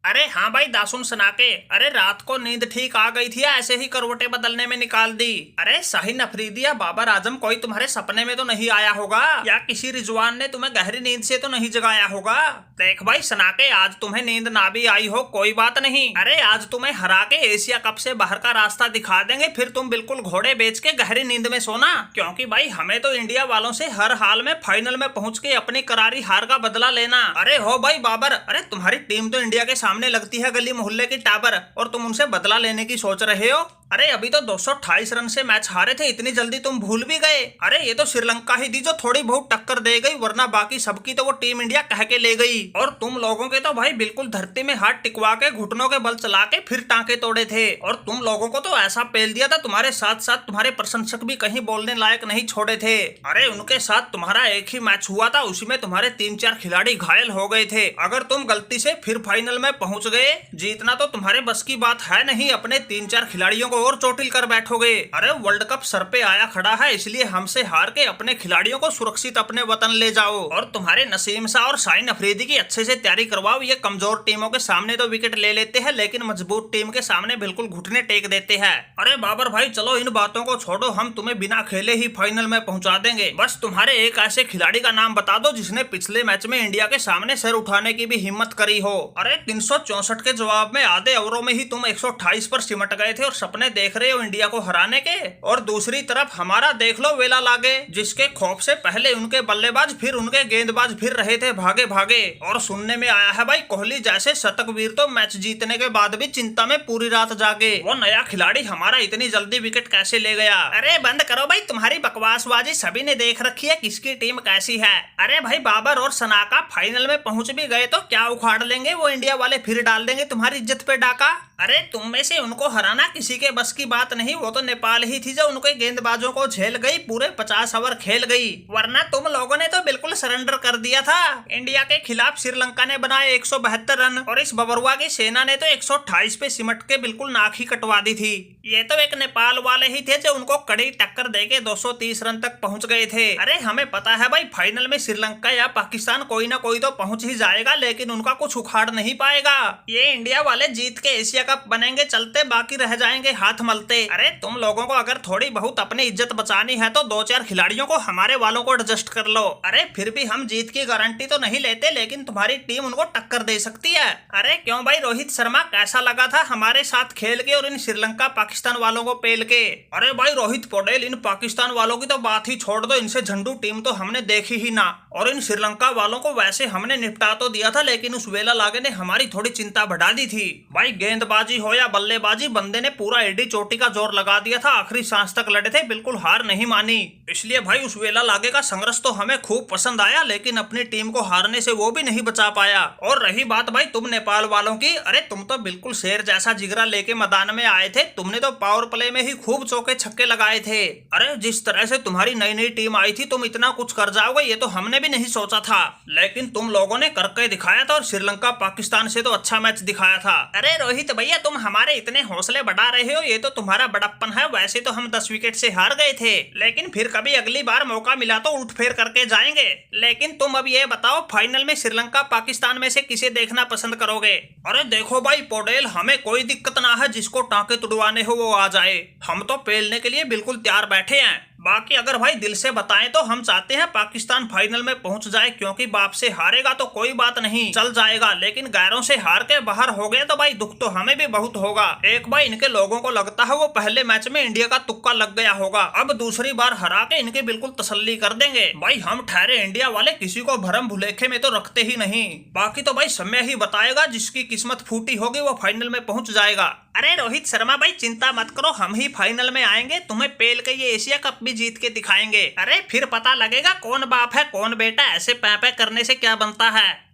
अरे हाँ भाई दासुन सुना के। अरे रात को नींद ठीक आ गई थी या ऐसे ही करवटें बदलने में निकाल दी? अरे शाहीन अफरीदी या बाबर आजम कोई तुम्हारे सपने में तो नहीं आया होगा, या किसी रिजवान ने तुम्हें गहरी नींद से तो नहीं जगाया होगा? देख भाई सुना के, आज तुम्हें नींद ना भी आई हो कोई बात नहीं। अरे आज तुम्हें हरा के एशिया कप से बाहर का रास्ता दिखा देंगे, फिर तुम बिल्कुल घोड़े बेच के गहरी नींद में सोना। क्योंकि भाई हमें तो इंडिया वालों से हर हाल में फाइनल में पहुंच के अपनी करारी हार का बदला लेना। अरे हो भाई बाबर, अरे तुम्हारी टीम तो इंडिया के सामने लगती है गली मोहल्ले की टावर, और तुम उनसे बदला लेने की सोच रहे हो? अरे अभी तो 228 रन से मैच हारे थे, इतनी जल्दी तुम भूल भी गए? अरे ये तो श्रीलंका ही थी जो थोड़ी बहुत टक्कर दे गई, वरना बाकी सबकी तो वो टीम इंडिया कह के ले गई। और तुम लोगों के तो भाई बिल्कुल धरती में हाथ टिकवा के घुटनों के बल चला के फिर टांके तोड़े थे। और तुम लोगों को तो ऐसा पेल दिया था, तुम्हारे साथ साथ तुम्हारे प्रशंसक भी कहीं बोलने लायक नहीं छोड़े थे। अरे उनके साथ तुम्हारा एक ही मैच हुआ था, उसी में तुम्हारे 3-4 खिलाड़ी घायल हो गए थे। अगर तुम गलती से फिर फाइनल में पहुंच गए, जीतना तो तुम्हारे बस की बात है नहीं, अपने 3-4 खिलाड़ियों को और चोटिल कर बैठोगे। अरे वर्ल्ड कप सर पे आया खड़ा है, इसलिए हमसे हार के अपने खिलाड़ियों को सुरक्षित अपने वतन ले जाओ। और तुम्हारे नसीम शाह और शाहीन अफरीदी की अच्छे से तैयारी करवाओ। ये कमजोर टीमों के सामने तो विकेट ले लेते हैं, लेकिन मजबूत टीम के सामने बिल्कुल घुटने टेक देते हैं। अरे बाबर भाई चलो इन बातों को छोड़ो, हम तुम्हें बिना खेले ही फाइनल में पहुंचा देंगे। बस तुम्हारे एक ऐसे खिलाड़ी का नाम बता दो जिसने पिछले मैच में इंडिया के सामने सर उठाने की भी हिम्मत करी हो। अरे 364 के जवाब में आधे ओवरों में ही तुम 128 पर सिमट गए थे और सपने देख रहे हो इंडिया को हराने के। और दूसरी तरफ हमारा देख लो वेला लागे, जिसके खौफ से पहले उनके बल्लेबाज फिर उनके गेंदबाज फिर रहे थे भागे भागे। और सुनने में आया है भाई कोहली जैसे शतकवीर तो मैच जीतने के बाद भी चिंता में पूरी रात जागे। वो नया खिलाड़ी हमारा इतनी जल्दी विकेट कैसे ले गया? अरे बंद करो भाई तुम्हारी बकवासबाजी, सभी ने देख रखी है किसकी टीम कैसी है। अरे भाई बाबर और सनाका फाइनल में पहुंच भी गए तो क्या उखाड़ लेंगे वो इंडिया वाले, फिर डाल देंगे तुम्हारी इज्जत पे डाका। अरे तुम में से उनको हराना किसी के बस की बात नहीं, वो तो नेपाल ही थी जो उनके गेंदबाजों को झेल गई, पूरे 50 ओवर खेल गई। वरना तुम लोगों ने तो बिल्कुल सरेंडर कर दिया था। इंडिया के खिलाफ श्रीलंका ने बनाए 172 रन और इस बबरुआ की सेना ने तो 128 पे सिमट के बिल्कुल नाक ही कटवा दी थी। ये तो एक नेपाल वाले ही थे जो उनको कड़ी टक्कर देके 230 रन तक पहुंच गए थे। अरे हमें पता है भाई फाइनल में श्रीलंका या पाकिस्तान कोई ना कोई तो पहुंच ही जाएगा, लेकिन उनका कुछ उखाड़ नहीं पाएगा। ये इंडिया वाले जीत के एशिया कप बनेंगे चलते, बाकी रह जाएंगे हाथ मलते। अरे तुम लोगों को अगर थोड़ी बहुत अपनी इज्जत बचानी है तो 2-4 खिलाड़ियों को हमारे वालों को एडजस्ट कर लो। अरे फिर भी हम जीत की गारंटी तो नहीं लेते, लेकिन तुम्हारी टीम उनको टक्कर दे सकती है। अरे क्यों भाई रोहित शर्मा, कैसा लगा था हमारे साथ खेल के और इन श्रीलंका पाकिस्तान वालों को पेल के? अरे भाई रोहित पटेल, इन पाकिस्तान वालों की तो बात ही छोड़ दो, इनसे झंडू टीम तो हमने देखी ही ना। और इन श्रीलंका वालों को वैसे हमने निपटा तो दिया था, लेकिन उस वेला लागे ने हमारी थोड़ी चिंता बढ़ा दी थी। भाई गेंदबाजी हो या बल्लेबाजी, बंदे ने पूरा एडी चोटी का जोर लगा दिया था, आखिरी सांस तक लड़े थे, बिल्कुल हार नहीं मानी। इसलिए भाई उस वेला लागे का संघर्ष तो हमें खूब पसंद आया, लेकिन अपनी टीम को हारने से वो भी नहीं बचा पाया। और रही बात भाई तुम नेपाल वालों की, अरे तुम तो बिल्कुल शेर जैसा जिगरा लेके मैदान में आए थे, तुमने तो पावर प्ले में ही खूब चौके छक्के लगाए थे। अरे जिस तरह से तुम्हारी नई नई टीम आई थी, तुम इतना कुछ कर जाओगे ये तो हमने भी नहीं सोचा था, लेकिन तुम लोगों ने करके दिखाया था और श्रीलंका पाकिस्तान से तो अच्छा मैच दिखाया था। अरे रोहित भैया तुम हमारे इतने हौसले बढ़ा रहे हो, ये तो तुम्हारा बड़प्पन है। वैसे तो हम 10 विकेट से हार गए थे, लेकिन फिर कभी अगली बार मौका मिला तो उल्ट फेर करके जाएंगे। लेकिन तुम अब ये बताओ फाइनल में श्रीलंका पाकिस्तान में से किसे देखना पसंद करोगे? अरे देखो भाई पटेल, हमें कोई दिक्कत ना है, जिसको टांके तुड़वाने हो वो आ जाए, हम तो पेलने के लिए बिल्कुल तैयार बैठे हैं। बाकी अगर भाई दिल से बताएं तो हम चाहते हैं पाकिस्तान फाइनल में पहुंच जाए, क्योंकि बाप से हारेगा तो कोई बात नहीं चल जाएगा, लेकिन गैरों से हार के बाहर हो गए तो भाई दुख तो हमें भी बहुत होगा। एक भाई इनके लोगों को लगता है वो पहले मैच में इंडिया का तुक्का लग गया होगा, अब दूसरी बार हरा के इनके बिल्कुल तसल्ली कर देंगे। भाई हम ठहरे इंडिया वाले किसी को भरम भुलेखे में तो रखते ही नहीं, बाकी तो भाई समय ही बताएगा, जिसकी किस्मत फूटी होगी वो फाइनल में पहुंच जाएगा। अरे रोहित शर्मा भाई चिंता मत करो, हम ही फाइनल में आएंगे, तुम्हें पेल के ये एशिया कप भी जीत के दिखाएंगे। अरे फिर पता लगेगा कौन बाप है कौन बेटा, ऐसे पैं पैं करने से क्या बनता है।